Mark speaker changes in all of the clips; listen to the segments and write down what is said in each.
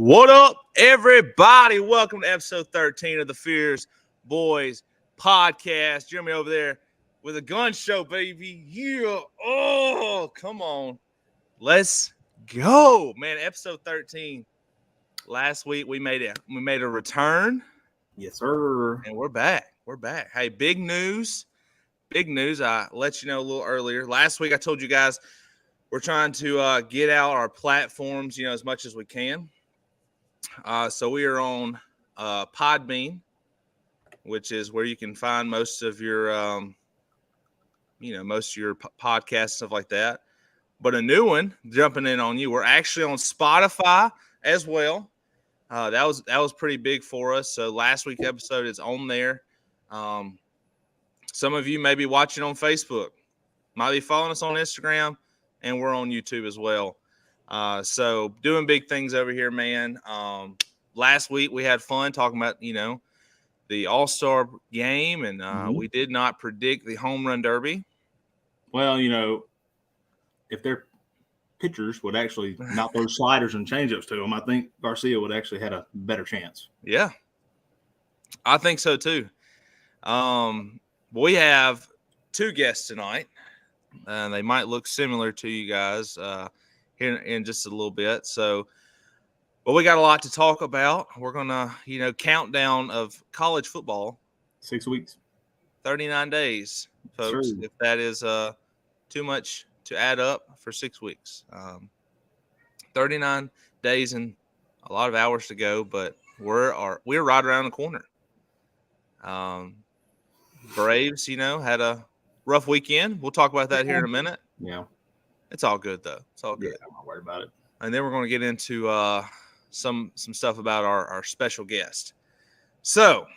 Speaker 1: What up, everybody? Welcome to episode 13 of the Fierce Boys podcast. Jeremy over there with a gun show, baby. Yeah. Oh, come on. Let's go, man. Episode 13. Last week we made a return.
Speaker 2: Yes, sir.
Speaker 1: And we're back. Hey, big news. I let you know a little earlier. Last week I told you guys we're trying to get out our platforms, as much as we can. So we are on Podbean, which is where you can find most of your, podcasts, stuff like that. But a new one jumping in on you. We're actually on Spotify as well. That was pretty big for us. So last week's episode is on there. Some of you may be watching on Facebook, might be following us on Instagram, and we're on YouTube as well. So doing big things over here, man. Last week we had fun talking about, the All-Star game, and we did not predict the home run derby.
Speaker 2: Well, if their pitchers would actually not throw sliders and changeups to them, I think Garcia would actually had a better chance.
Speaker 1: Yeah, I think so too. We have two guests tonight, and they might look similar to you guys here in just a little bit. So, but we got a lot to talk about. We're gonna, countdown of college football.
Speaker 2: 6 weeks,
Speaker 1: 39 days, folks. True. If that is too much to add up for 6 weeks, 39 days and a lot of hours to go. But we're right around the corner. Braves, had a rough weekend. We'll talk about that here in a minute.
Speaker 2: Yeah.
Speaker 1: It's all good, though. It's all good.
Speaker 2: Yeah, I'm not worried about it.
Speaker 1: And then we're going to get into some stuff about our special guest. So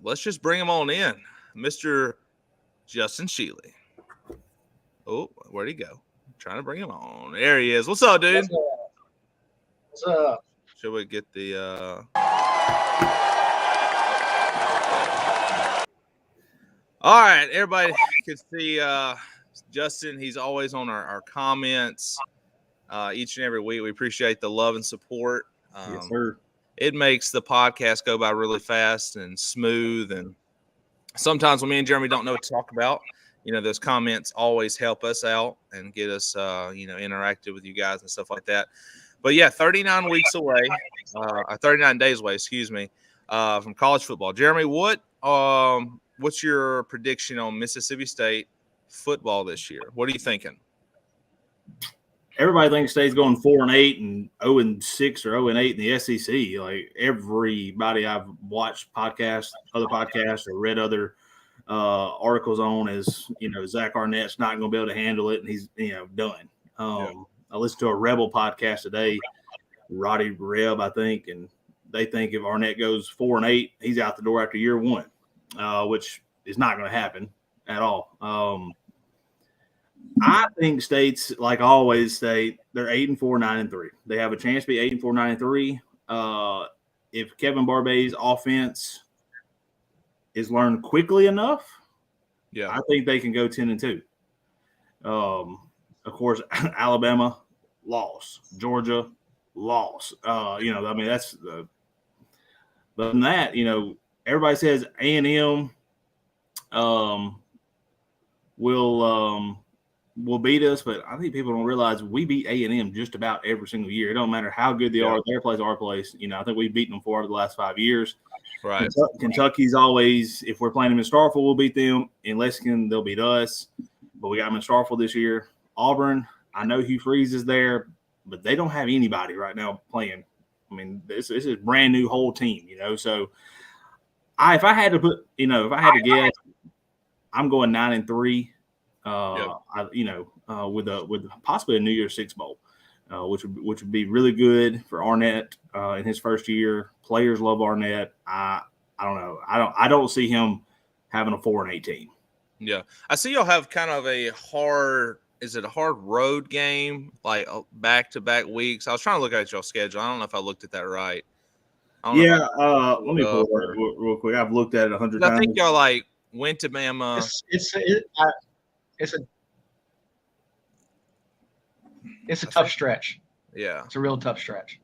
Speaker 1: let's just bring him on in. Mr. Justin Sheely. Oh, where'd he go? I'm trying to bring him on. There he is. What's up, dude?
Speaker 3: What's up?
Speaker 1: Should we get the All right, everybody can see Justin. He's always on our comments each and every week. We appreciate the love and support.
Speaker 2: Yes, sir.
Speaker 1: It makes the podcast go by really fast and smooth. And sometimes when me and Jeremy don't know what to talk about, those comments always help us out and get us, interactive with you guys and stuff like that. But yeah, 39 weeks away, 39 days away, from college football. Jeremy, what's your prediction on Mississippi State football this year? What are you thinking?
Speaker 2: Everybody thinks State's going 4-8 and 0-6 or 0-8 in the SEC. Like everybody I've watched other podcasts, or read other articles on is, Zach Arnett's not going to be able to handle it, and he's, done. I listened to a Rebel podcast today, Roddy Reb, I think, and they think if Arnett goes 4-8, he's out the door after year one. Which is not going to happen at all. I think State's, like always, they're 8-4, 9-3. They have a chance to be 8-4, 9-3. If Kevin Barbier's offense is learned quickly enough, I think they can go 10-2. Of course, Alabama loss, Georgia loss. That's the. But than that, everybody says A&M will beat us, but I think people don't realize we beat A&M just about every single year. It don't matter how good they are. Their place, our place. I think we've beaten them 4 of the last 5 years.
Speaker 1: Right.
Speaker 2: Kentucky's always, if we're playing them in Starkville, we'll beat them. In Lexington, they'll beat us. But we got them in Starkville this year. Auburn, I know Hugh Freeze is there, but they don't have anybody right now playing. I mean, this is a brand new whole team, So if I had to guess, I'm going 9-3. With possibly a New Year's Six bowl, which would be really good for Arnett in his first year. Players love Arnett. I don't know. I don't see him having a 4-8 team.
Speaker 1: Yeah, I see y'all have kind of a hard. Is it a hard road game, like back-to-back weeks? I was trying to look at y'all's schedule. I don't know if I looked at that right.
Speaker 2: Let me pull it real quick. I've looked at it 100 times.
Speaker 1: I think y'all went to Bama.
Speaker 3: It's a tough stretch.
Speaker 1: Yeah,
Speaker 3: it's a real tough stretch.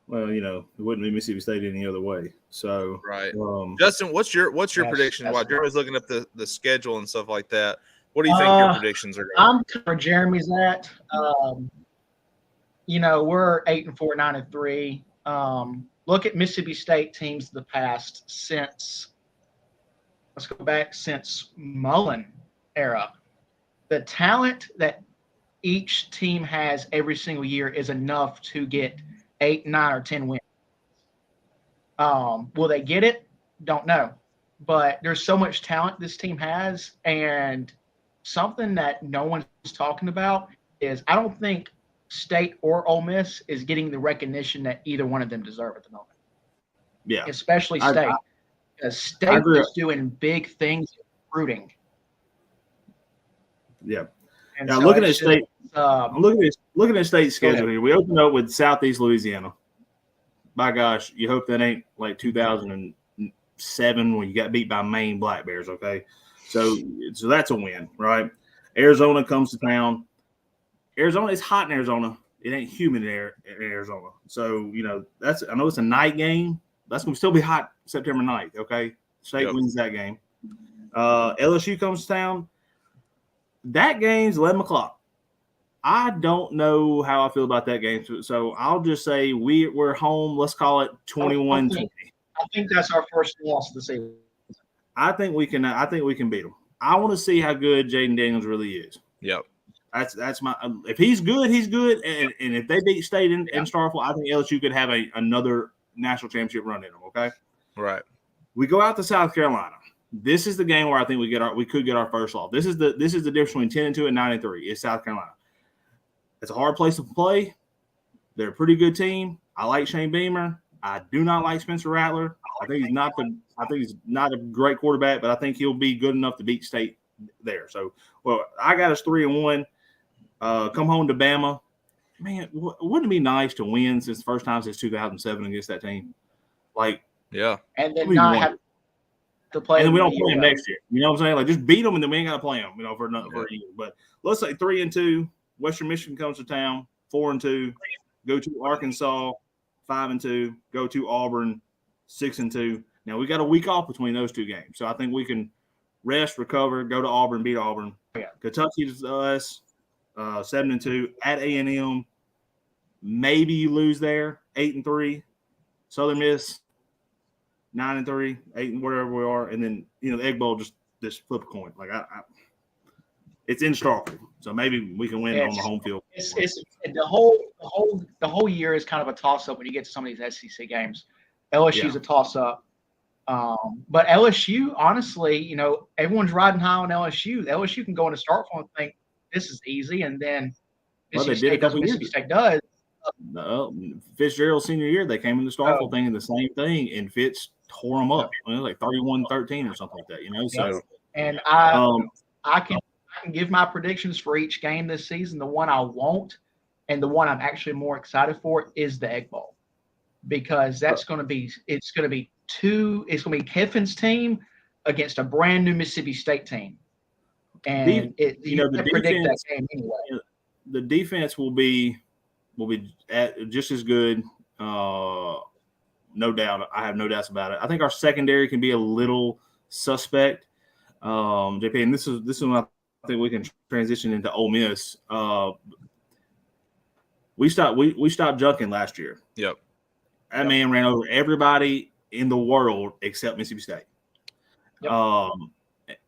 Speaker 2: Well, it wouldn't be Mississippi State any other way. So,
Speaker 1: right. Justin, what's your prediction? While Jeremy's looking up the schedule and stuff like that, what do you think your predictions are going to be?
Speaker 3: I'm where Jeremy's at. We're 8-4, 9-3. Look at Mississippi State teams of the past since Mullen era. The talent that each team has every single year is enough to get 8, 9, or 10 wins. Will they get it? Don't know. But there's so much talent this team has, and something that no one's talking about is I don't think State or Ole Miss is getting the recognition that either one of them deserve at the moment.
Speaker 2: Yeah.
Speaker 3: Especially State. Because State is doing big things in recruiting.
Speaker 2: Yeah.
Speaker 3: And
Speaker 2: now
Speaker 3: so
Speaker 2: looking at State, I'm looking at State's schedule here. We open up with Southeast Louisiana. My gosh, you hope that ain't like 2007 when you got beat by Maine Black Bears. Okay, so that's a win, right? Arizona comes to town. Arizona is hot in Arizona. It ain't humid in Arizona. So I know it's a night game. That's gonna still be hot September 9th. Okay, State wins that game. LSU comes to town. That game's 11 o'clock. I don't know how I feel about that game. So I'll just say we're home. Let's call it 21-20.
Speaker 3: I think that's our first loss of the season.
Speaker 2: I think we can beat them. I want to see how good Jaden Daniels really is.
Speaker 1: Yep.
Speaker 2: That's my if he's good, he's good. And if they beat State in Starkville, I think LSU could have another national championship run in them. Okay.
Speaker 1: Right.
Speaker 2: We go out to South Carolina. This is the game where I think we could get our first loss. This is the difference between 10-2 and 9-3 is South Carolina. It's a hard place to play. They're a pretty good team. I like Shane Beamer. I do not like Spencer Rattler. I think he's not a great quarterback, but I think he'll be good enough to beat State there. So, I got us 3-1. Come home to Bama. Man, wouldn't it be nice to win since the first time since 2007 against that team?
Speaker 1: Yeah.
Speaker 3: And then not have to play.
Speaker 2: And then we don't play them next year. You know what I'm saying? Like, just beat them, and then we ain't got to play them, for a year. But let's say 3-2. Western Michigan comes to town, 4-2. Go to Arkansas, 5-2. Go to Auburn, 6-2. Now we got a week off between those two games, so I think we can rest, recover, go to Auburn, beat Auburn.
Speaker 3: Yeah.
Speaker 2: Kentucky's us, 7-2 at A&M. Maybe you lose there, 8-3. Southern Miss, 9-3, 8 whatever we are, and then the Egg Bowl just flip a coin. Like it's in Starkville, so maybe we can win on the home field.
Speaker 3: It's the whole year is kind of a toss up when you get to some of these SEC games. LSU's a toss up, but LSU, honestly, everyone's riding high on LSU. LSU can go into Starkville and think this is easy, and then Mississippi State does.
Speaker 2: No, Fitzgerald's senior year, they came in the Starkville thing and the same thing, and Fitz tore them up. It was like 31-13 or something like that. So,
Speaker 3: and I can give my predictions for each game this season. The one I won't, and the one I'm actually more excited for is the Egg Bowl, because it's going to be Kiffin's team against a brand new Mississippi State team, and predict that game anyway.
Speaker 2: The defense will be just as good, no doubt. I have no doubts about it. I think our secondary can be a little suspect, JP, and this is when I think we can transition into Ole Miss. We stopped junking last year.
Speaker 1: Yep.
Speaker 2: That man ran over everybody in the world except Mississippi State. Yep.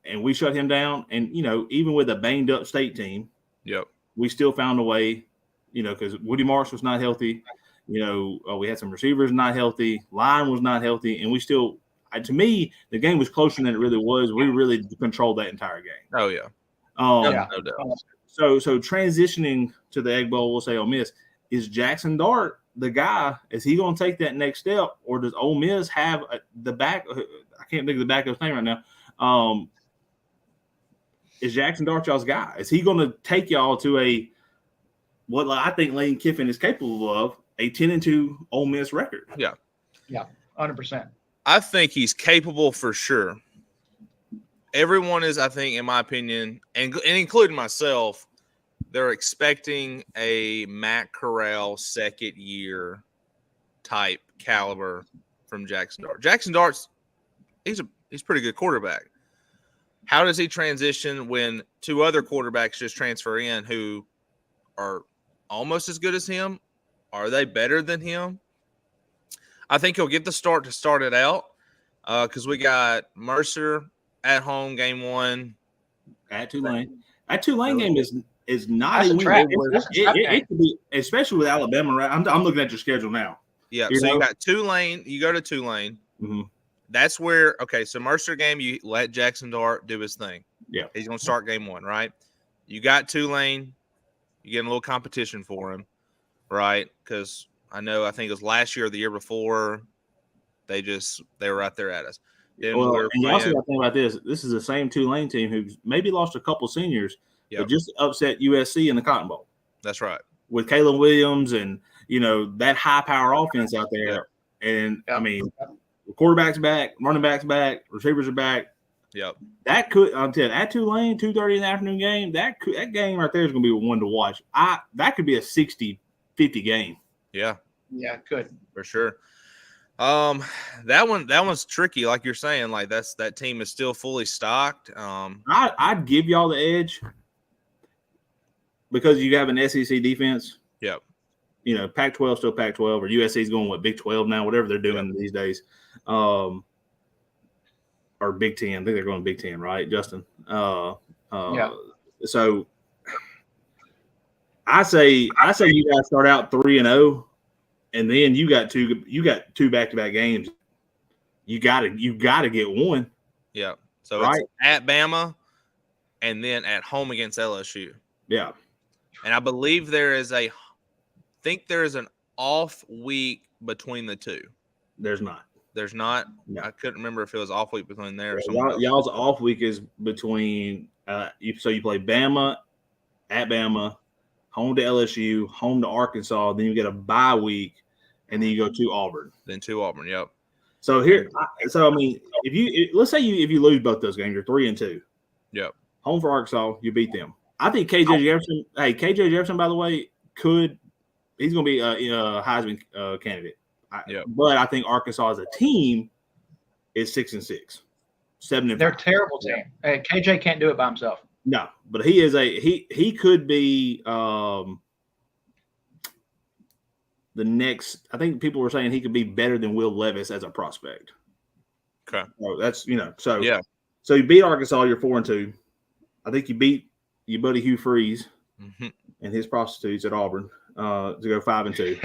Speaker 2: And we shut him down. And even with a banged up State team,
Speaker 1: yep,
Speaker 2: we still found a way. Because Woody Marsh was not healthy. We had some receivers not healthy. Line was not healthy, and we still. To me, the game was closer than it really was. We really controlled that entire game.
Speaker 1: Oh yeah.
Speaker 2: No doubt. So transitioning to the Egg Bowl, we'll say Ole Miss. Is Jackson Dart the guy? Is he going to take that next step, or does Ole Miss have the back? I can't think of the back of his name right now. Is Jackson Dart y'all's guy? Is he going to take y'all to what I think Lane Kiffin is capable of, a 10-2 Ole Miss record?
Speaker 1: Yeah.
Speaker 3: Yeah, 100%.
Speaker 1: I think he's capable for sure. Everyone is, I think, in my opinion, and including myself, they're expecting a Matt Corral second year type caliber from Jackson Dart. Jackson Dart's he's pretty good quarterback. How does he transition when two other quarterbacks just transfer in who are almost as good as him? Are they better than him? I think he'll get the start to start it out because we got Mercer at home game 1.
Speaker 2: At Tulane. That Tulane game is not
Speaker 3: a trap.
Speaker 2: It could be, especially with Alabama. Right? I'm looking at your schedule now.
Speaker 1: Yeah, you got Tulane. You go to Tulane.
Speaker 2: Mm-hmm.
Speaker 1: That's where so Mercer game, you let Jackson Dart do his thing.
Speaker 2: Yeah,
Speaker 1: he's gonna start game 1, right? You got Tulane. You get a little competition for him, right? Because I think it was last year or the year before, they were right there at us. Then
Speaker 2: and you also got to think about this. This is the same Tulane team who's maybe lost a couple seniors, but just upset USC in the Cotton Bowl.
Speaker 1: That's right.
Speaker 2: With Caleb Williams and that high power offense out there, and I mean, the quarterback's back, running back's back, receivers are back.
Speaker 1: Yep.
Speaker 2: That could I'm telling you, at Tulane, 2:30 in the afternoon game. That game right there is going to be one to watch. That could be a 60-50 game.
Speaker 1: Yeah.
Speaker 3: Yeah, good
Speaker 1: for sure. That one's tricky, like you're saying. Like that team is still fully stocked.
Speaker 2: I'd give y'all the edge because you have an SEC defense.
Speaker 1: Yep.
Speaker 2: Pac-12 still Pac-12, or USC's going with Big 12 now, whatever they're doing these days. Or Big 10. I think they're going Big 10, right, Justin?
Speaker 3: Yeah.
Speaker 2: So I say you guys start out 3-0, and then you got two back-to-back games. You gotta get one.
Speaker 1: Yeah. So it's at Bama, and then at home against LSU.
Speaker 2: Yeah.
Speaker 1: And I believe there is an off week between the two.
Speaker 2: There's not.
Speaker 1: There's not.
Speaker 2: No.
Speaker 1: I couldn't remember if it was off week between there or something.
Speaker 2: Y'all's off week is between. So you play Bama, at Bama, home to LSU, home to Arkansas. Then you get a bye week, and then you go to Auburn.
Speaker 1: Then to Auburn. Yep.
Speaker 2: So I mean, let's say if you lose both those games, you're 3-2.
Speaker 1: Yep.
Speaker 2: Home for Arkansas, you beat them. I think KJ Jefferson. Hey, KJ Jefferson, by the way, he's going to be a Heisman candidate. But I think Arkansas as a team is 6-6, 7-5.
Speaker 3: They're a terrible team. KJ can't do it by himself.
Speaker 2: No, but he is he could be the next. I think people were saying he could be better than Will Levis as a prospect.
Speaker 1: Okay,
Speaker 2: so that's So you beat Arkansas, you're 4-2. I think you beat your buddy Hugh Freeze and his prostitutes at Auburn to go 5-2.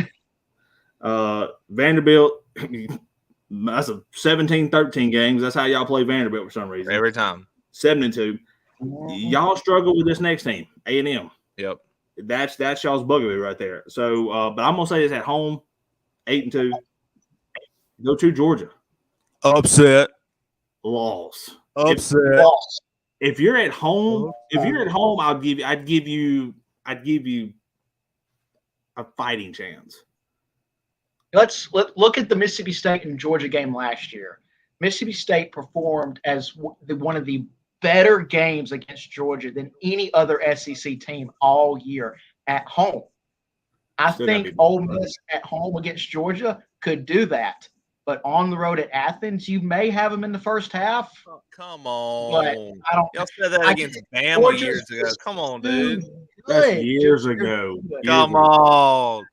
Speaker 2: Vanderbilt, that's a 17-13 games. That's how y'all play Vanderbilt for some reason.
Speaker 1: Every time.
Speaker 2: 7-2. Y'all struggle with this next team, A&M.
Speaker 1: Yep.
Speaker 2: That's y'all's bugaboo right there. So, but I'm gonna say this at home, 8-2. Go to Georgia.
Speaker 1: Upset.
Speaker 2: Loss.
Speaker 1: Upset.
Speaker 2: If you're at home, I'd give you a fighting chance.
Speaker 3: Let's look at the Mississippi State and Georgia game last year. Mississippi State performed as one of the better games against Georgia than any other SEC team all year at home. I think Ole Miss at home against Georgia could do that. But on the road at Athens, you may have them in the first half.
Speaker 1: Oh, come on.
Speaker 3: But I don't.
Speaker 1: Y'all said that against Bama years ago. Come on, dude.
Speaker 2: That's years ago.
Speaker 1: Come on.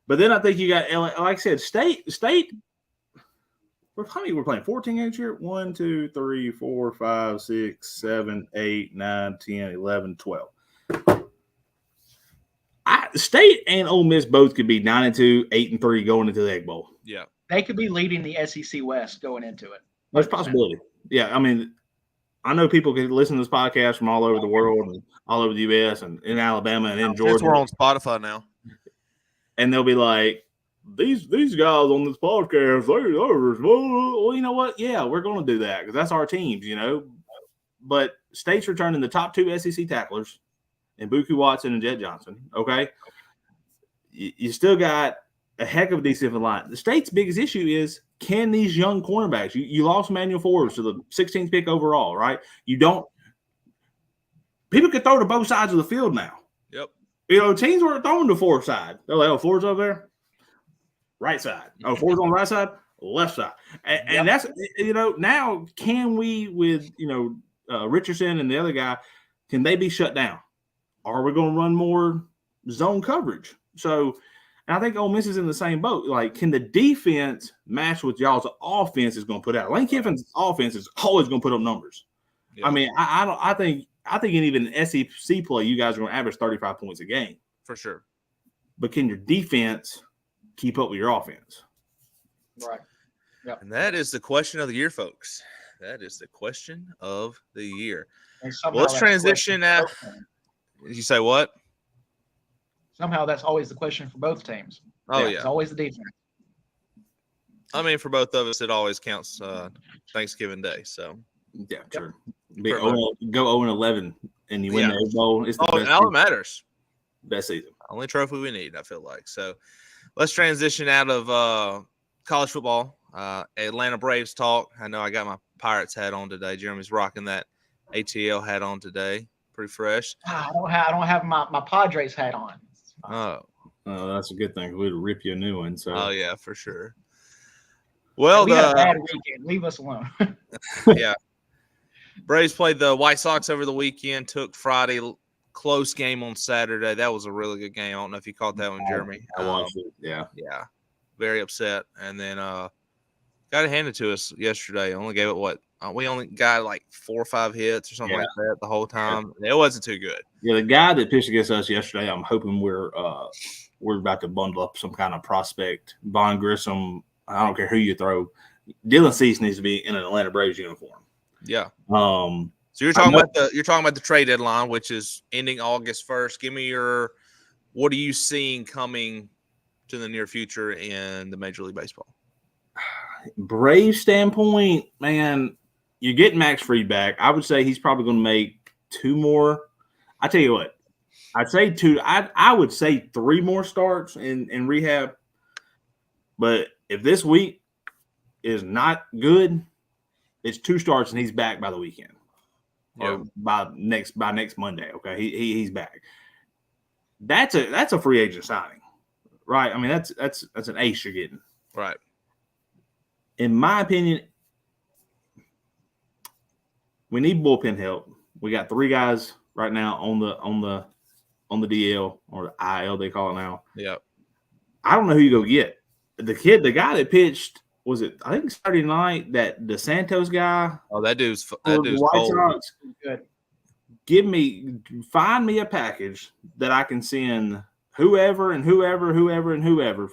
Speaker 2: But then I think you got, like I said, State. How many we're playing? 14 games here? 1, 2, 3, 4, 5, 6, 7, 8, 9, 10, 11, 12. State and Ole Miss both could be 9-2, 8-3 going into the Egg Bowl.
Speaker 1: Yeah.
Speaker 3: They could be leading the SEC West going into it.
Speaker 2: There's a possibility. Yeah, I mean, I know people can listen to this podcast from all over the world and all over the U.S. and in Alabama and in Georgia.
Speaker 1: We're on Spotify now.
Speaker 2: And they'll be like, these guys on this podcast, well, you know what? Yeah, we're going to do that because that's our teams, But State's returning the top 2 SEC tacklers in Buku Watson and Jet Johnson, okay? You still got a heck of a defensive line. The State's biggest issue is, can these young cornerbacks, you lost Manuel Forbes to the 16th pick overall, right? People can throw to both sides of the field now.
Speaker 1: Yep.
Speaker 2: Teams weren't throwing to Forbes side. They're like, Forbes over there. right side. Oh, 4's on the right side, left side. And that's, now can we with, Richardson and the other guy, can they be shut down? Are we going to run more zone coverage? So, and I think Ole Miss is in the same boat. Like, can the defense match what y'all's offense is going to put out? Lane Kiffin's offense is always going to put up numbers. Yeah. I mean, I think in even SEC play, you guys are going to average 35 points a game.
Speaker 1: For sure.
Speaker 2: But can your defense keep up with your offense?
Speaker 3: Right. Yep.
Speaker 1: And that is the question of the year, folks. That is the question of the year. Well, let's transition now. Did you say what?
Speaker 3: Somehow that's always the question for both teams.
Speaker 1: Oh,
Speaker 3: It's always the defense.
Speaker 1: I mean, for both of us, it always counts Thanksgiving Day. So,
Speaker 2: yeah, sure. Go 0-11 and you win the Egg Bowl. It's the best
Speaker 1: all that matters.
Speaker 2: Best season.
Speaker 1: Only trophy we need, I feel like. So, let's transition out of college football. Atlanta Braves talk. I know I got my Pirates hat on today. Jeremy's rocking that ATL hat on today. Pretty fresh.
Speaker 3: I don't have my Padres hat on.
Speaker 1: Oh,
Speaker 2: that's a good thing. We'd rip you a new one. So.
Speaker 1: Oh yeah, for sure. Well,
Speaker 3: we had a bad weekend. Leave us alone.
Speaker 1: Yeah. Braves played the White Sox over the weekend. Took Friday. Close game on Saturday. That was a really good game. I don't know if you caught that one, Jeremy.
Speaker 2: I watched it. Yeah.
Speaker 1: Yeah. Very upset. And then got it handed to us yesterday. Only gave it we only got like 4 or 5 hits or something like that the whole time. Yeah. It wasn't too good.
Speaker 2: Yeah, the guy that pitched against us yesterday, I'm hoping we're about to bundle up some kind of prospect. Von Grissom, I don't care who you throw. Dylan Cease needs to be in an Atlanta Braves uniform.
Speaker 1: Yeah. So you're talking about the trade deadline, which is ending August 1st. Give me what are you seeing coming to the near future in the Major League Baseball?
Speaker 2: Braves standpoint, man, you're getting Max Fried back. I would say he's probably going to make 2 more. I tell you what, I'd say 2. I would say 3 more starts in rehab. But if this week is not good, it's 2 starts and he's back by the weekend. Or by next Monday. Okay, he's back. That's a free agent signing, right? I mean, that's an ace you're getting,
Speaker 1: right?
Speaker 2: In my opinion, we need bullpen help. We got 3 guys right now on the DL or the IL they call it now.
Speaker 1: Yeah,
Speaker 2: I don't know who you go get. The guy that pitched. Was it? I think Saturday night that the Santos guy.
Speaker 1: Oh, that dude's
Speaker 2: White Sox.
Speaker 3: Good.
Speaker 2: Find me a package that I can send whoever for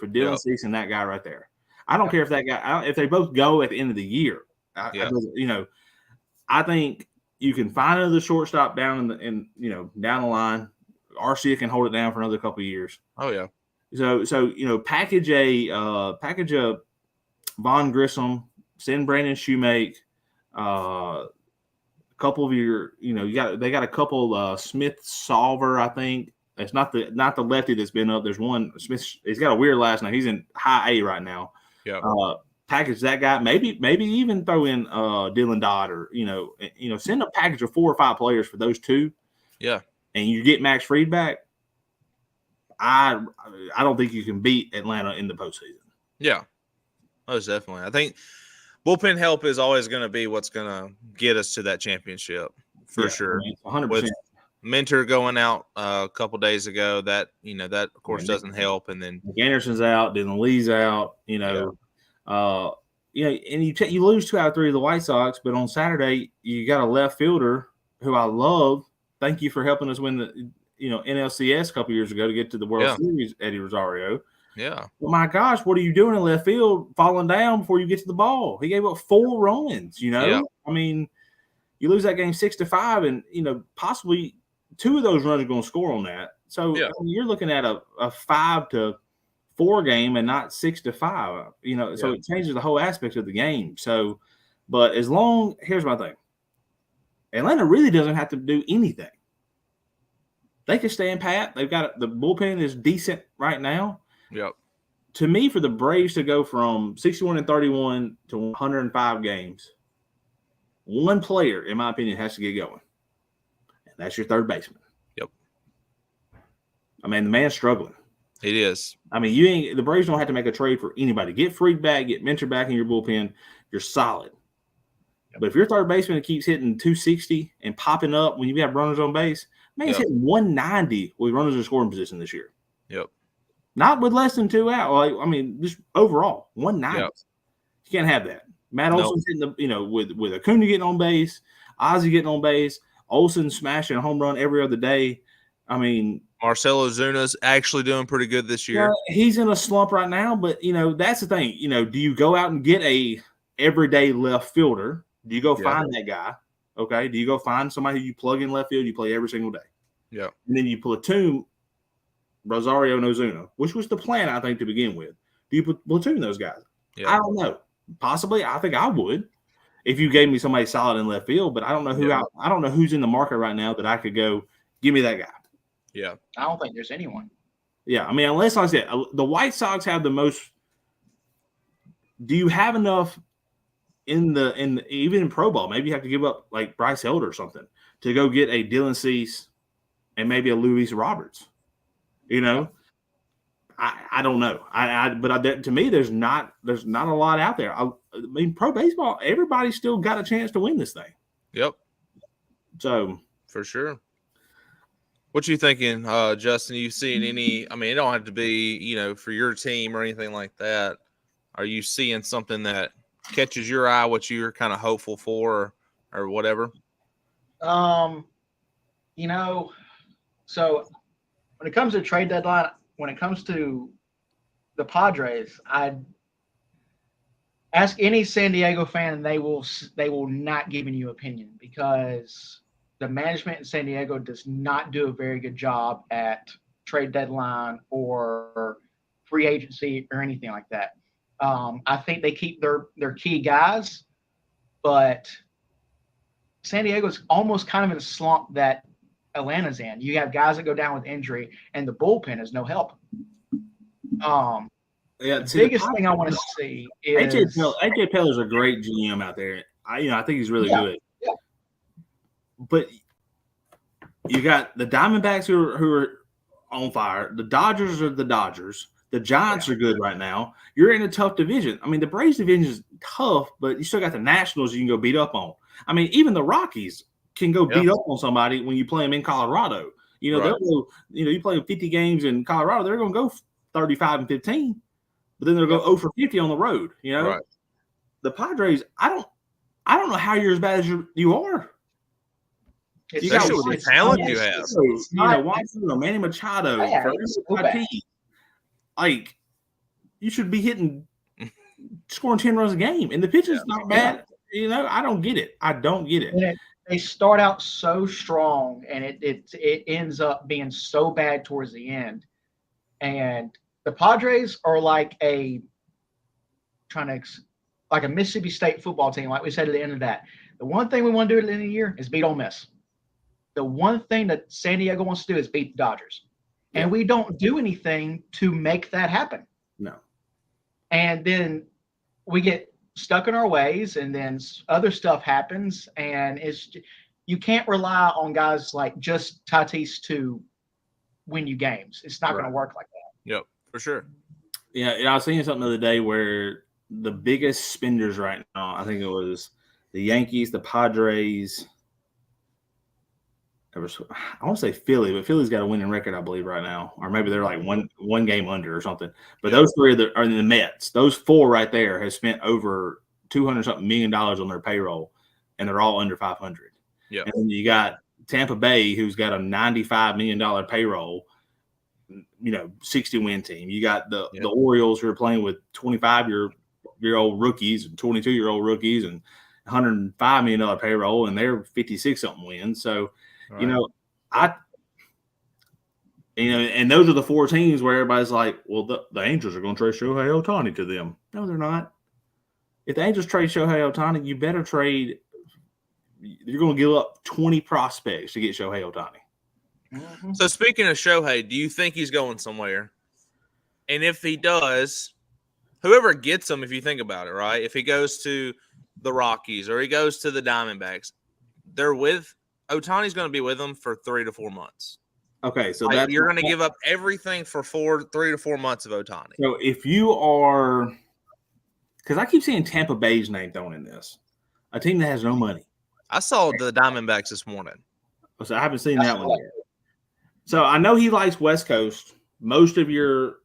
Speaker 2: Dylan Cease and that guy right there. I don't care if that guy, if they both go at the end of the year. I think you can find another shortstop down down the line. Arcia can hold it down for another couple of years.
Speaker 1: Oh yeah.
Speaker 2: So package a Von Grissom, send Brandon Shoemake, a couple of your, they got a couple Smith Solver, I think. It's not the lefty that's been up. There's one Smith. He's got a weird last name. He's in high A right now.
Speaker 1: Yeah.
Speaker 2: Package that guy. Maybe even throw in Dylan Dodd or send a package of 4 or 5 players for those 2.
Speaker 1: Yeah.
Speaker 2: And you get Max Fried back. I don't think you can beat Atlanta in the postseason.
Speaker 1: Yeah. Most definitely. I think bullpen help is always going to be what's going to get us to that championship for sure.
Speaker 2: 100%.
Speaker 1: With Mentor going out a couple days ago, that of course doesn't help. And then
Speaker 2: Anderson's out, Dylan Lee's out. And you lose 2 out of 3 of the White Sox, but on Saturday you got a left fielder who I love. Thank you for helping us win the NLCS a couple years ago to get to the World Series, Eddie Rosario.
Speaker 1: Yeah.
Speaker 2: Well, my gosh, what are you doing in left field falling down before you get to the ball? He gave up 4 runs, Yeah. I mean, you lose that game 6-5, and, possibly 2 of those runs are going to score on that. So I mean, you're looking at a 5-4 game and not 6-5, so it changes the whole aspect of the game. So, but here's my thing. Atlanta really doesn't have to do anything. They can stand pat. They've got the bullpen is decent right now.
Speaker 1: Yep.
Speaker 2: To me, for the Braves to go from 61-31 to 105 games, one player, in my opinion, has to get going. And that's your third baseman.
Speaker 1: Yep.
Speaker 2: I mean, the man's struggling.
Speaker 1: It is.
Speaker 2: I mean, the Braves don't have to make a trade for anybody. Get Freed back, get Minter back in your bullpen. You're solid. But if your third baseman keeps hitting 260 and popping up when you have runners on base, man, he's hitting 190 with runners in scoring position this year.
Speaker 1: Yep.
Speaker 2: Not with less than 2 out. Like, I mean, just overall, 190. Yep. You can't have that. Matt Olson's hitting with Acuna getting on base, Ozzie getting on base, Olson smashing a home run every other day. I mean,
Speaker 1: Marcell Ozuna's actually doing pretty good this year.
Speaker 2: He's in a slump right now, but that's the thing. Do you go out and get a everyday left fielder? Do you go find that guy? Okay. Do you go find somebody who you plug in left field? You play every single day.
Speaker 1: Yeah.
Speaker 2: And then you platoon Rosario and Ozuna, which was the plan, I think, to begin with. Do you platoon those guys? Yeah. I don't know. Possibly. I think I would if you gave me somebody solid in left field, but I don't know who I don't know who's in the market right now that I could go, give me that guy.
Speaker 1: Yeah.
Speaker 3: I don't think there's anyone.
Speaker 2: Yeah. I mean, unless, like I said, the White Sox have the most. Do you have enough even in pro ball? Maybe you have to give up like Bryce Elder or something to go get a Dylan Cease and maybe a Luis Roberts. I don't know. To me, there's not a lot out there. I mean, pro baseball, everybody's still got a chance to win this thing.
Speaker 1: Yep.
Speaker 2: So
Speaker 1: for sure. What you thinking, Justin? You seen any? I mean, it don't have to be, for your team or anything like that. Are you seeing something that catches your eye? What you're kind of hopeful for, or whatever?
Speaker 3: So when it comes to trade deadline, when it comes to the Padres, I'd ask any San Diego fan, and they will not give you opinion, because the management in San Diego does not do a very good job at trade deadline or free agency or anything like that. I think they keep their key guys, but San Diego's almost kind of in a slump that Atlanta's in. You have guys that go down with injury, and the bullpen is no help. The biggest thing I want to see is
Speaker 2: AJ Peller's a great GM out there. I think he's really good.
Speaker 3: Yeah.
Speaker 2: But you got the Diamondbacks who are on fire. The Dodgers are the Dodgers. The Giants are good right now. You're in a tough division. I mean, the Braves division is tough, but you still got the Nationals you can go beat up on. I mean, even the Rockies can go beat up on somebody when you play them in Colorado. They'll go, you play 50 games in Colorado, they're going to go 35-15, but then they'll go 0 for 50 on the road.
Speaker 1: Right.
Speaker 2: The Padres, I don't know how you're as bad as you are.
Speaker 1: Especially with the talent you have.
Speaker 2: Manny Machado, like, you should be scoring 10 runs a game, and the pitcher's not bad. I don't get it. I don't get it.
Speaker 3: They start out so strong, and it ends up being so bad towards the end. And the Padres are like a Mississippi State football team, like we said at the end of that. The one thing we want to do at the end of the year is beat Ole Miss. The one thing that San Diego wants to do is beat the Dodgers. Yeah. And we don't do anything to make that happen.
Speaker 2: No.
Speaker 3: And then we get stuck in our ways, and then other stuff happens, and you can't rely on guys like just Tatis to win you games. It's not going to work like that.
Speaker 1: Yep, for sure.
Speaker 2: Yeah, I was seeing something the other day where the biggest spenders right now, I think it was the Yankees, the Padres. I want to say Philly, but Philly's got a winning record, I believe, right now. Or maybe they're like one game under or something. But those three are in the Mets. Those four right there have spent over $200-something million on their payroll, and they're all under 500.
Speaker 1: Yeah.
Speaker 2: And then you got Tampa Bay, who's got a $95 million payroll, 60-win team. You got the Orioles, who are playing with 25-year-old rookies and 22-year-old rookies and $105 million payroll, and they're 56-something wins. So,
Speaker 1: right.
Speaker 2: And those are the four teams where everybody's like, well, the Angels are going to trade Shohei Ohtani to them. No, they're not. If the Angels trade Shohei Ohtani, you better trade. You're going to give up 20 prospects to get Shohei Ohtani.
Speaker 1: Mm-hmm. So speaking of Shohei, do you think he's going somewhere? And if he does, whoever gets him, if you think about it, right? If he goes to the Rockies or he goes to the Diamondbacks, Ohtani's going to be with them for 3 to 4 months.
Speaker 2: Okay, so
Speaker 1: like, you're going to give up everything for 3 to 4 months of Ohtani.
Speaker 2: So if you are, because I keep seeing Tampa Bay's name thrown in this, a team that has no money.
Speaker 1: I saw the Diamondbacks this morning.
Speaker 2: So I haven't seen that one yet. So I know he likes West Coast. Most of your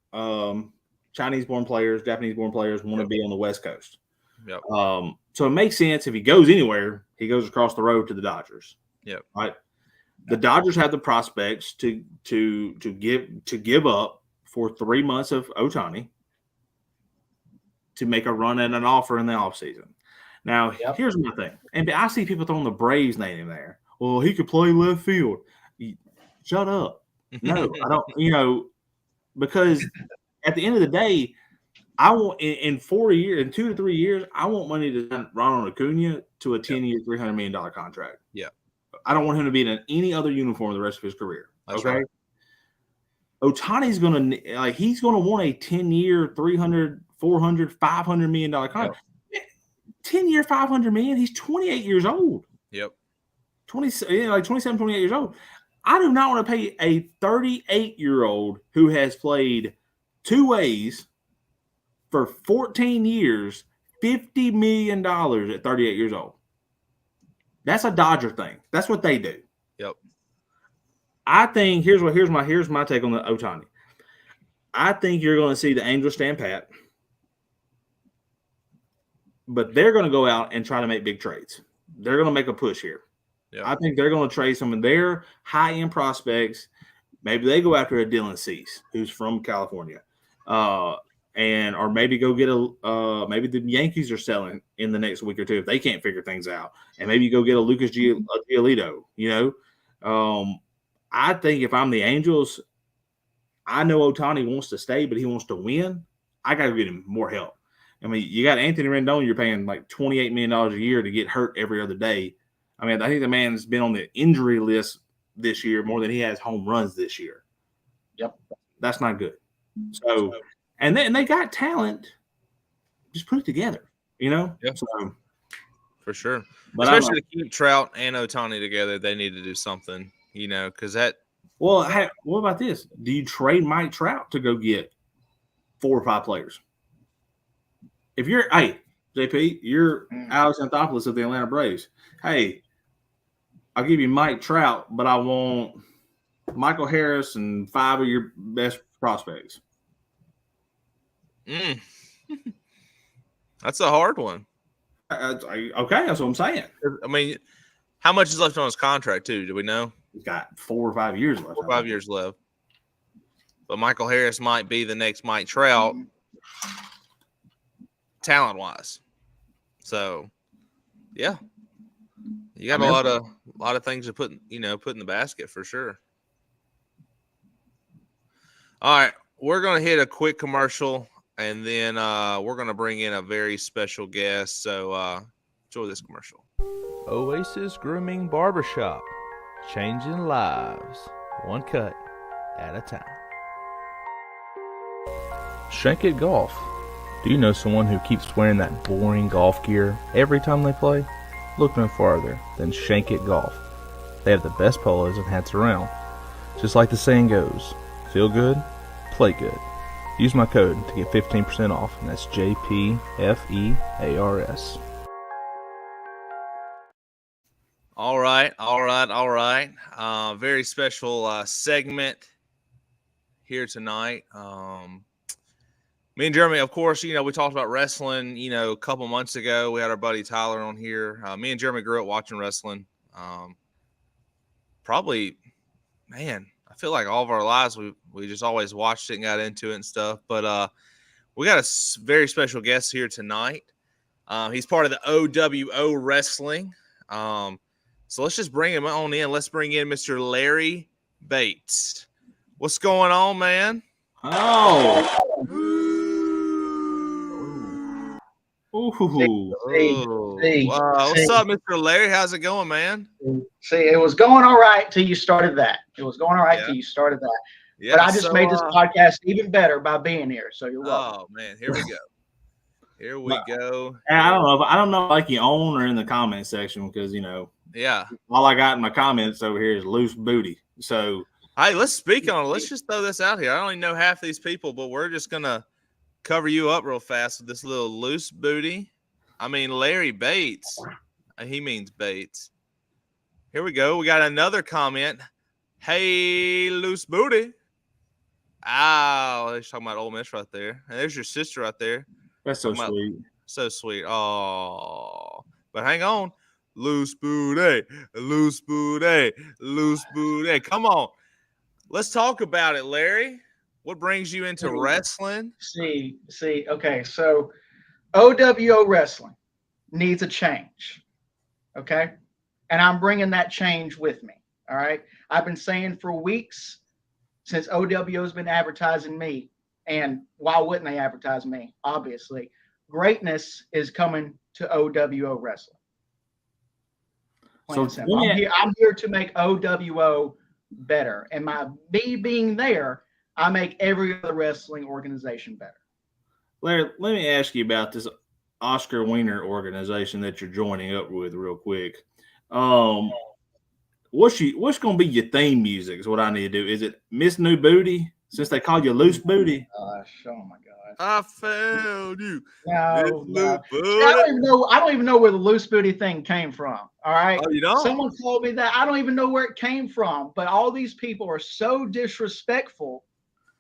Speaker 2: Chinese-born players, Japanese-born players want to be on the West Coast.
Speaker 1: Yep.
Speaker 2: So it makes sense if he goes anywhere, he goes across the road to the Dodgers.
Speaker 1: Yep.
Speaker 2: Right. The Dodgers have the prospects to give up for 3 months of Ohtani to make a run at an offer in the offseason. Now, here's my thing. And I see people throwing the Braves name in there. Well, he could play left field. Shut up. No, I don't, because at the end of the day, I want in 4 years, in 2 to 3 years, I want money to send Ronald Acuna to a 10-year, $300 million contract.
Speaker 1: Yeah.
Speaker 2: I don't want him to be in any other uniform the rest of his career.
Speaker 1: That's
Speaker 2: okay.
Speaker 1: Right.
Speaker 2: Ohtani's going to he's going to want a 10-year, $300, $400, $500 million contract. 10-year, $500 million. He's 28 years old.
Speaker 1: Yep.
Speaker 2: 27, 28 years old. I do not want to pay a 38-year-old who has played 2 ways for 14 years, $50 million at 38 years old. That's a Dodger thing. That's what they do.
Speaker 1: Yep.
Speaker 2: I think here's my take on the Ohtani. I think you're going to see the Angels stand pat, but they're going to go out and try to make big trades. They're going to make a push here. Yep. I think they're going to trade some of their high-end prospects. Maybe they go after a Dylan Cease, who's from California, or maybe go get maybe the Yankees are selling in the next week or two if they can't figure things out, and maybe you go get a Lucas Giolito. I think if I'm the Angels, I know Ohtani wants to stay, but he wants to win. I got to get him more help. I mean, you got Anthony Rendon, you're paying like $28 million a year to get hurt every other day. I mean, I think the man's been on the injury list this year more than he has home runs this year.
Speaker 3: Yep.
Speaker 2: That's not good. So, and they got talent. Just put it together, Yep. So,
Speaker 1: for sure. But especially to keep Trout and Ohtani together, they need to do something, because that.
Speaker 2: Well, what about this? Do you trade Mike Trout to go get 4 or 5 players? If you're, JP, you're Alex Anthopoulos of the Atlanta Braves. Hey, I'll give you Mike Trout, but I want Michael Harris and 5 of your best prospects.
Speaker 1: That's a hard one.
Speaker 2: Okay, that's what I'm saying.
Speaker 1: I mean, how much is left on his contract, too? Do we know?
Speaker 2: He's got 4 or 5 years left.
Speaker 1: 4 or 5 years left. But Michael Harris might be the next Mike Trout, talent-wise. So, yeah. You got a lot of things to put in the basket for sure. All right, we're going to hit a quick commercial, and then we're going to bring in a very special guest. So enjoy this commercial.
Speaker 4: Oasis Grooming Barbershop, changing lives, one cut at a time. Shank It Golf. Do you know someone who keeps wearing that boring golf gear every time they play? Look no farther than Shank It Golf. They have the best polos and hats around. Just like the saying goes, feel good, play good. Use my code to get 15% off, and that's JPFEARS.
Speaker 1: All right. Very special segment here tonight. Me and Jeremy, of course, we talked about wrestling, a couple months ago. We had our buddy Tyler on here. Me and Jeremy grew up watching wrestling. Probably, man, I feel like all of our lives we just always watched it and got into it and stuff. But we got a very special guest here tonight. He's part of the OWO Wrestling. So let's just bring him on in. Let's bring in Mr. Larry Bates. What's going on, man?
Speaker 2: Oh.
Speaker 3: See,
Speaker 1: what's up, Mr. Larry? How's it going, man?
Speaker 3: See, it was going all right till you started that. Till you started that.
Speaker 1: Yeah,
Speaker 3: but I just made this podcast even better by being here. So you're welcome.
Speaker 1: Oh man, here we go. Here we go.
Speaker 2: I don't know like you own or in the comment section because
Speaker 1: yeah,
Speaker 2: all I got in my comments over here is loose booty. So
Speaker 1: Hey, let's speak on it. Let's just throw this out here. I don't even know half these people, but we're just gonna cover you up real fast with this little loose booty. I mean, Larry Bates. He means Bates. Here we go. We got another comment. Hey, loose booty. Ow, he's talking about Ole Miss right there. And there's your sister right there.
Speaker 2: That's so sweet.
Speaker 1: So sweet. Oh, but hang on. Loose booty, loose booty, loose booty. Come on. Let's talk about it, Larry. What brings you into wrestling?
Speaker 3: See. Okay, so OWO wrestling needs a change. Okay, and I'm bringing that change with me. All right, I've been saying for weeks since OWO's been advertising me, and why wouldn't they advertise me? Obviously, greatness is coming to OWO wrestling. So I'm here to make OWO better, and me being there, I make every other wrestling organization better.
Speaker 2: Larry, let me ask you about this Oscar Wiener organization that you're joining up with real quick. What's going to be your theme music is what I need to do. Is it Miss New Booty, since they call you Loose Booty?
Speaker 3: Gosh, oh my God.
Speaker 1: I found you.
Speaker 3: No. I don't even know where the loose booty thing came from. All right.
Speaker 1: Oh, you don't?
Speaker 3: Someone told me that. I don't even know where it came from. But all these people are so disrespectful,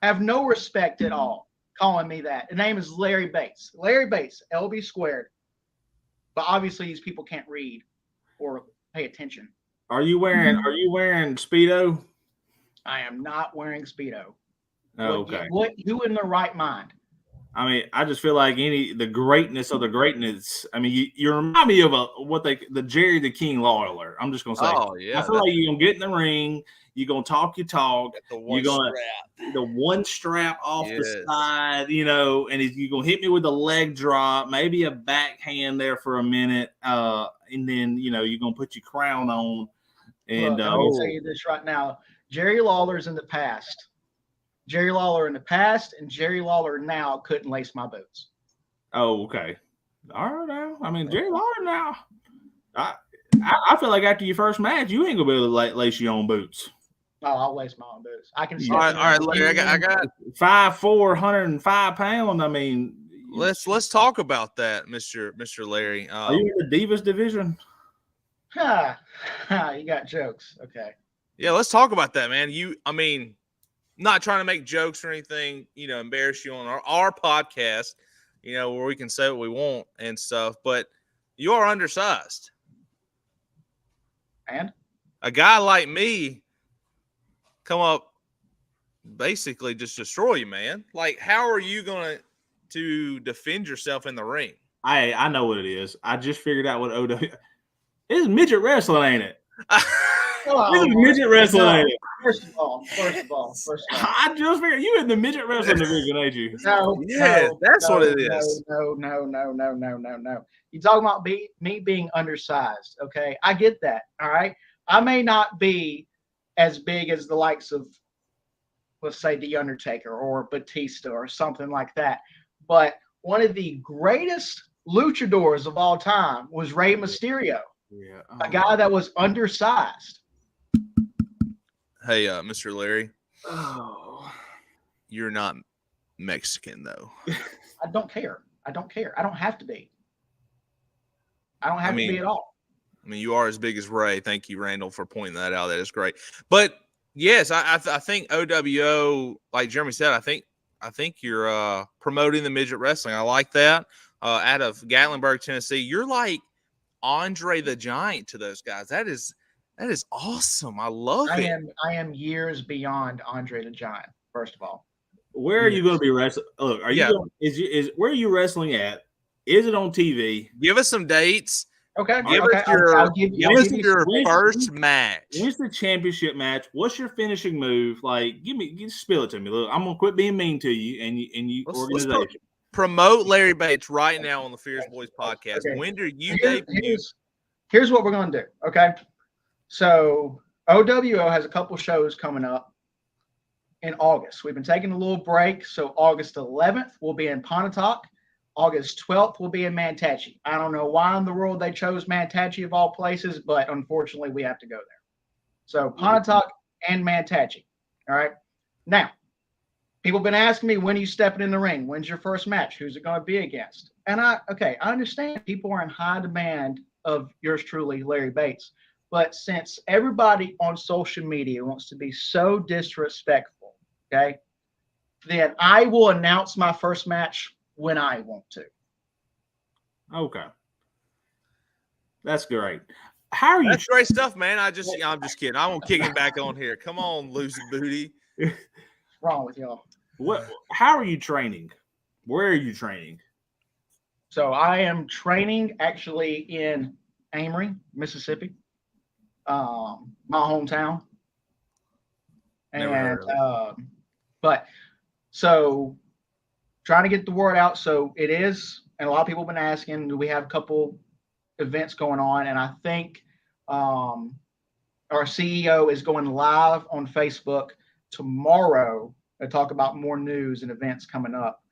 Speaker 3: have no respect at all, calling me that. The name is Larry Bates. Larry Bates, LB squared. But obviously these people can't read or pay attention.
Speaker 2: Are you wearing Speedo?
Speaker 3: I am not wearing Speedo.
Speaker 2: Oh, okay.
Speaker 3: Who in their right mind?
Speaker 2: I mean, I just feel like the greatness of the greatness. I mean, you remind me of the Jerry the King Lawler. I'm just gonna say.
Speaker 1: Oh yeah.
Speaker 2: I feel like you're gonna get in the ring. You're gonna talk your talk. You're gonna the one strap off the side, and you're gonna hit me with a leg drop, maybe a backhand there for a minute, and then you're gonna put your crown on. And
Speaker 3: I'm gonna tell you this right now: Jerry Lawler's in the past. Jerry Lawler in the past and Jerry Lawler now couldn't lace my boots.
Speaker 2: Oh, okay. All right now. I mean, Jerry Lawler now. I feel like after your first match, you ain't gonna be able to lace your own boots.
Speaker 3: Oh, I'll lace my own boots. I can.
Speaker 1: All right, Larry. I got
Speaker 2: 5'4", 105 pounds. I mean,
Speaker 1: let's talk about that, Mr. Larry.
Speaker 2: Are you in the Divas division?
Speaker 3: You got jokes. Okay.
Speaker 1: Yeah, let's talk about that, man. Not trying to make jokes or anything, embarrass you on our podcast, where we can say what we want and stuff, but you are undersized.
Speaker 3: And
Speaker 1: a guy like me come up basically just destroy you, man. Like, how are you going to defend yourself in the ring?
Speaker 2: I know what it is. I just figured out what OW. It's midget wrestling, ain't it? This is midget wrestling.
Speaker 3: First of all,
Speaker 2: I just figured you in the midget wrestling division, ain't you?
Speaker 3: No,
Speaker 1: that's what it is.
Speaker 3: No. You talking about me being undersized? Okay, I get that. All right, I may not be as big as the likes of, let's say, The Undertaker or Batista or something like that, but one of the greatest luchadors of all time was Rey Mysterio.
Speaker 2: Yeah,
Speaker 3: a guy that was undersized.
Speaker 1: Hey, Mr. Larry. Oh, you're not Mexican, though.
Speaker 3: I don't care. I don't have to be. I don't have to be at all.
Speaker 1: I mean, you are as big as Ray. Thank you, Randall, for pointing that out. That is great. But yes, I think OWO, like Jeremy said, I think you're promoting the midget wrestling. I like that. Out of Gatlinburg, Tennessee, you're like Andre the Giant to those guys. That is awesome. I love it.
Speaker 3: I am years beyond Andre the Giant. First of all,
Speaker 2: where are you going to be wrestling? Look, where are you wrestling at? Is it on TV?
Speaker 1: Give us some dates.
Speaker 3: Okay.
Speaker 1: Give us your first match.
Speaker 2: When's the championship match? What's your finishing move? Like, spill it to me. Look, I'm gonna quit being mean to you and you organization.
Speaker 1: Let's promote Larry Bates right now on the Fierce Boys podcast. Okay. When do you debut?
Speaker 3: Here's what we're gonna do. Okay. So OWO has a couple shows coming up in August. We've been taking a little break. So August 11th, we'll be in Pontotoc. August 12th will be in Manatee. I don't know why in the world they chose Manatee of all places, but unfortunately we have to go there. So Pontotoc and Manatee. All right. Now, people have been asking me, when are you stepping in the ring? When's your first match? Who's it going to be against? And I understand people are in high demand of yours truly, Larry Bates. But since everybody on social media wants to be so disrespectful, okay, then I will announce my first match when I want to.
Speaker 2: Okay. That's great. How are you?
Speaker 1: That's great stuff, man. I'm just kidding. I won't kick him back on here. Come on, loose booty.
Speaker 3: What's wrong with y'all?
Speaker 2: How are you training? Where are you training?
Speaker 3: So I am training actually in Amory, Mississippi, my hometown. But so trying to get the word out. So it is, and a lot of people have been asking, do we have a couple events going on? And I think our CEO is going live on Facebook tomorrow to talk about more news and events coming up.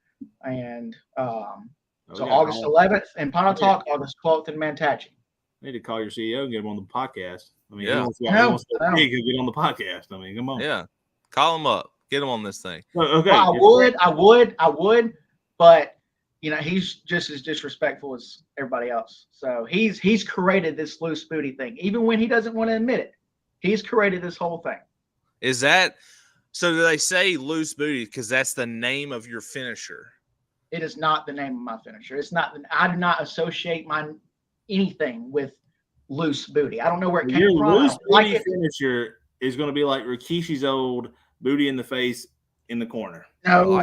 Speaker 3: And August 11th in Pontotoc, August 12th in Manatee.
Speaker 2: I need to call your CEO and get him on the podcast. I mean,
Speaker 1: Yeah.
Speaker 2: he wants to get on the podcast. I mean, come on.
Speaker 1: Yeah. Call him up. Get him on this thing.
Speaker 2: Okay.
Speaker 3: Well, I would, but he's just as disrespectful as everybody else. So he's created this loose booty thing, even when he doesn't want to admit it. He's created this whole thing.
Speaker 1: Is that so? Do they say loose booty because that's the name of your finisher?
Speaker 3: It is not the name of my finisher. It's not. I do not associate anything with loose booty. I don't know where it came
Speaker 2: your
Speaker 3: from.
Speaker 2: Loose booty finisher is going to be like Rikishi's old booty in the face in the corner.
Speaker 3: No.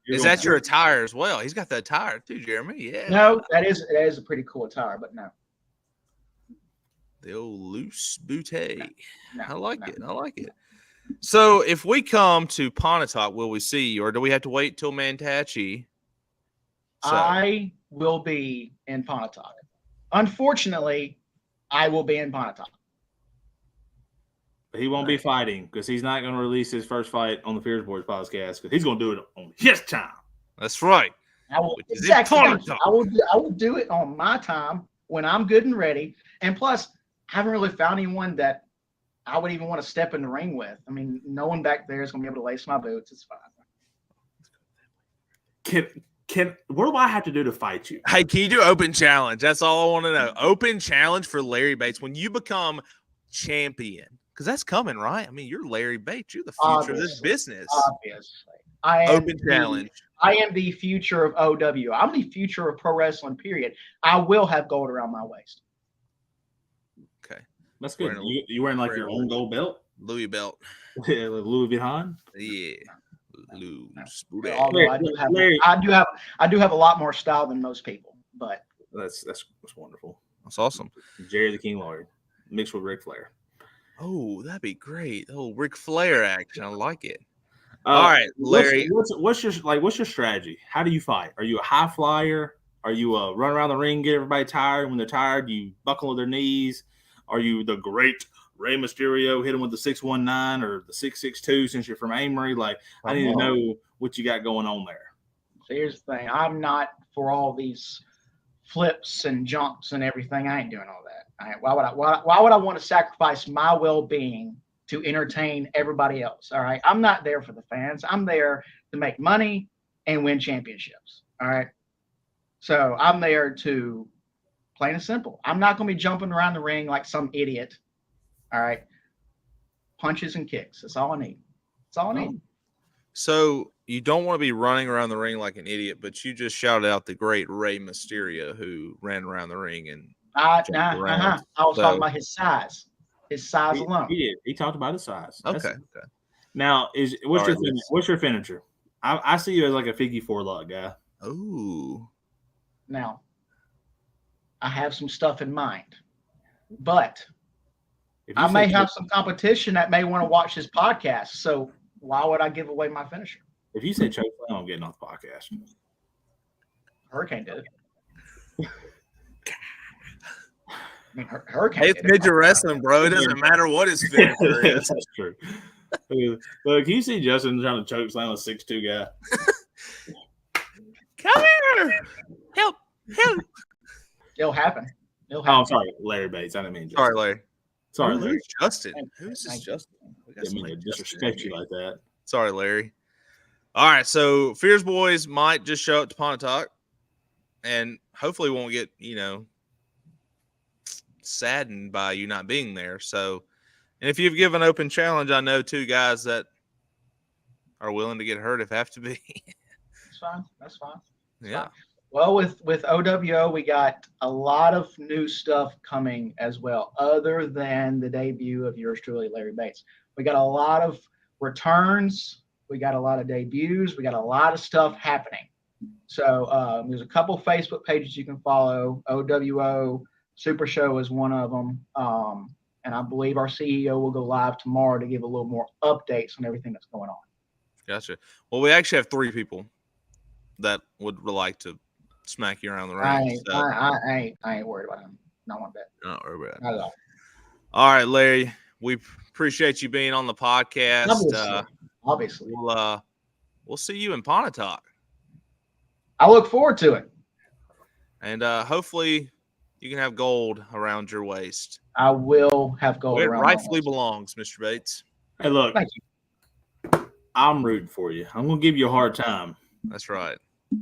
Speaker 1: Is that your attire as well? He's got the attire too, Jeremy. Yeah.
Speaker 3: No, that is a pretty cool attire, but no.
Speaker 1: The old loose booty.
Speaker 3: No,
Speaker 1: I like it. So if we come to Pontotoc, will we see you, or do we have to wait till Manatee?
Speaker 3: I will be in Pontotoc. Unfortunately, I will be in Pontotoc.
Speaker 2: He won't be fighting because he's not going to release his first fight on the Fears Boys podcast because he's going to do it on his time.
Speaker 1: That's right.
Speaker 3: I will do it on my time when I'm good and ready. And plus, I haven't really found anyone that I would even want to step in the ring with. I mean, no one back there is going to be able to lace my boots. It's fine.
Speaker 2: What do I have to do to fight you?
Speaker 1: Hey, can you do open challenge? That's all I want to know. Open challenge for Larry Bates when you become champion, because that's coming, right? I mean, you're Larry Bates. You're the future of this business.
Speaker 3: Obviously,
Speaker 1: open challenge.
Speaker 3: I am the future of OW. I'm the future of pro wrestling. Period. I will have gold around my waist.
Speaker 2: Okay, that's good. You wearing like your own gold belt,
Speaker 1: Louis belt,
Speaker 2: yeah, like Louis Vuitton.
Speaker 1: Yeah.
Speaker 3: Although I do have a lot more style than most people, but
Speaker 2: that's wonderful.
Speaker 1: That's awesome.
Speaker 2: Jerry the King Lawyer mixed with Ric Flair.
Speaker 1: Oh, that'd be great. Oh, Ric Flair action. I like it. All right, Larry.
Speaker 2: What's your strategy? How do you fight? Are you a high flyer? Are you a run around the ring, get everybody tired? When they're tired, you buckle their knees? Are you the great Rey Mysterio, hit him with the 619 or the 662 since you're from Amory? Like, I need to know what you got going on there.
Speaker 3: So here's the thing. I'm not for all these flips and jumps and everything. I ain't doing all that. Why would I want to sacrifice my well-being to entertain everybody else? All right. I'm not there for the fans. I'm there to make money and win championships. All right. So I'm there to, plain and simple, I'm not going to be jumping around the ring like some idiot. All right. Punches and kicks. That's all I need. That's all I need.
Speaker 1: So you don't want to be running around the ring like an idiot, but you just shouted out the great Rey Mysterio who ran around the ring and
Speaker 3: I was talking about his size. His size alone.
Speaker 2: He talked about his size.
Speaker 1: Okay.
Speaker 2: Now, what's your finisher? I see you as like a figgy four-lug guy.
Speaker 1: Oh.
Speaker 3: Now, I have some stuff in mind, but I may have some competition that may want to watch this podcast. So why would I give away my finisher?
Speaker 2: If you say choke slam, I'm getting off the podcast.
Speaker 3: Hurricane did it. I mean, Hurricane.
Speaker 1: It's midget wrestling, bro. It doesn't matter what his finisher is.
Speaker 2: That's true. Look, you see Justin trying to choke slam a 6'2" guy.
Speaker 1: Come here. Help.
Speaker 3: It'll happen.
Speaker 2: Oh, I'm sorry, Larry Bates. I didn't mean Justin.
Speaker 1: Sorry, Larry.
Speaker 2: Sorry,
Speaker 1: Who's
Speaker 2: Larry.
Speaker 1: Justin?
Speaker 3: Thank you.
Speaker 1: Who's this
Speaker 3: Thank you.
Speaker 1: Justin? We got
Speaker 2: Didn't mean
Speaker 1: somebody
Speaker 2: to
Speaker 1: Justin
Speaker 2: disrespect
Speaker 1: in
Speaker 2: you
Speaker 1: here.
Speaker 2: like that.
Speaker 1: Sorry, Larry. All right, so Fears Boys might just show up to Pontotoc, and hopefully won't get saddened by you not being there. So, and if you've given open challenge, I know 2 guys that are willing to get hurt if have to be.
Speaker 3: That's fine. That's fine. That's
Speaker 1: Yeah.
Speaker 3: fine. Well, with OWO, we got a lot of new stuff coming as well, other than the debut of yours truly, Larry Bates. We got a lot of returns. We got a lot of debuts. We got a lot of stuff happening. So there's a couple Facebook pages you can follow. OWO Super Show is one of them. And I believe our CEO will go live tomorrow to give a little more updates on everything that's going on.
Speaker 1: Gotcha. Well, we actually have 3 people that would like to smack you around the
Speaker 3: I
Speaker 1: ring.
Speaker 3: ain't,
Speaker 1: So,
Speaker 3: I ain't worried about him. Not one bit.
Speaker 1: not worry about it.
Speaker 3: Not at all.
Speaker 1: All right, Larry. We appreciate you being on the podcast.
Speaker 3: Obviously.
Speaker 1: We'll see you in Pontotoc,
Speaker 3: I look forward to it.
Speaker 1: and hopefully you can have gold around your waist.
Speaker 3: I will have gold
Speaker 1: Where it
Speaker 3: around my
Speaker 1: rightfully
Speaker 3: waist.
Speaker 1: belongs, Mr. Bates.
Speaker 2: Hey, look,
Speaker 3: Thank you.
Speaker 2: I'm rooting for you. I'm gonna give you a hard time.
Speaker 1: That's right.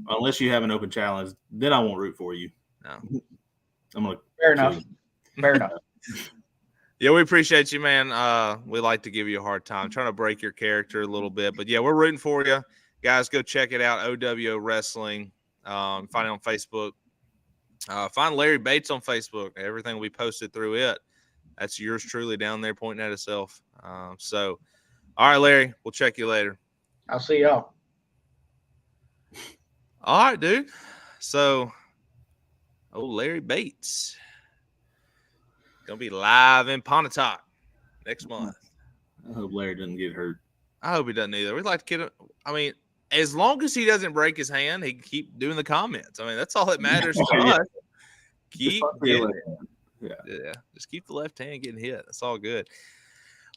Speaker 2: Unless you have an open challenge, then I won't root for you.
Speaker 1: No.
Speaker 2: I'm gonna.
Speaker 3: Fair enough. Fair enough.
Speaker 1: Yeah, we appreciate you, man. We like to give you a hard time, trying to break your character a little bit. But, yeah, we're rooting for you. Guys, go check it out, OWO Wrestling. Find it on Facebook. Find Larry Bates on Facebook. Everything will be posted through it. That's yours truly down there pointing at itself. So, all right, Larry, we'll check you later.
Speaker 3: I'll see y'all.
Speaker 1: All right, dude. So, Larry Bates gonna be live in Pontotoc next month.
Speaker 2: I hope Larry doesn't get hurt.
Speaker 1: I hope he doesn't either. We'd like to get him. I mean, as long as he doesn't break his hand, he can keep doing the comments. I mean, that's all that matters to
Speaker 2: Yeah.
Speaker 1: us. Keep getting
Speaker 2: Yeah.
Speaker 1: yeah, just keep the left hand getting hit. That's all good.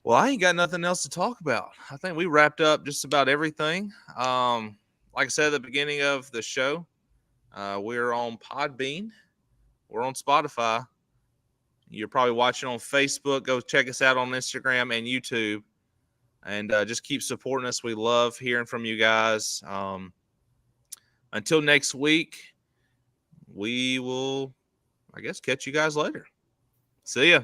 Speaker 1: Well, I ain't got nothing else to talk about. I think we wrapped up just about everything. Like I said at the beginning of the show, we're on Podbean. We're on Spotify. You're probably watching on Facebook. Go check us out on Instagram and YouTube. And just keep supporting us. We love hearing from you guys. Until next week, we will, I guess, catch you guys later. See ya.